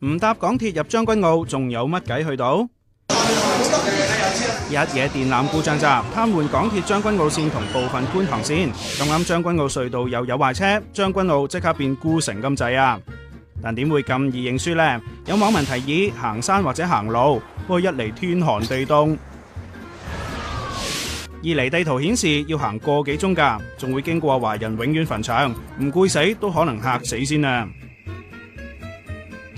唔搭港鐵入將軍澳，仲有乜計去到？一嘢電纜故障閘，癱瘓港鐵將軍澳線同部分觀塘線。咁啱將軍澳隧道又有壞車，將軍澳即刻變孤城咁滯啊！但點會咁易認輸呢？有網民提議行山或者行路，不過一嚟天寒地凍，二嚟地圖顯示要行個幾鐘㗎，仲會經過華人永遠墳場，唔攰死都可能嚇死先啊！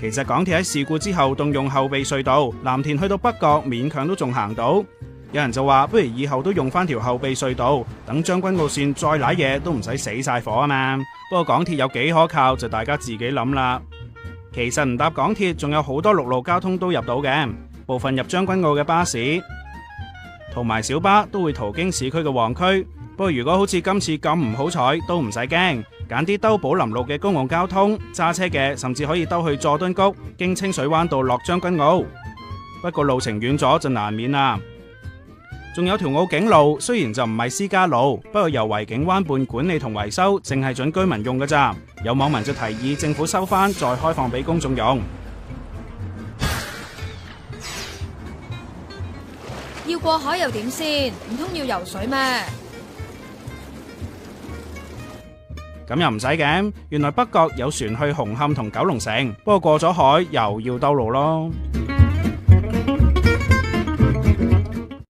其實港鐵喺事故之後動用後備隧道，藍田去到北角勉強都仲行到。有人就話不如以後都用翻條後備隧道，等將軍澳線再瀨嘢都唔使死晒火啊嘛。不過港鐵有幾可靠就大家自己諗啦。其實唔搭港鐵仲有好多陸路交通都入到嘅，部分入將軍澳嘅巴士同埋小巴都會途經市區嘅旺區。不過如果好似今次咁唔好彩，都唔使驚，揀啲兜寶林路嘅公共交通，揸車嘅甚至可以兜去佐敦谷，經清水灣道落將軍澳。不過路程遠咗就難免啦。仲有條澳景路，雖然就唔係私家路，不過由維景灣畔管理同維修，淨係準居民用㗎咋。有網民就提議政府收返，再開放俾公眾用。要過海又點先？唔通要游水咩？咁又唔使嘅，原來北角有船去紅磡同九龍城，不過過咗海又要兜路咯。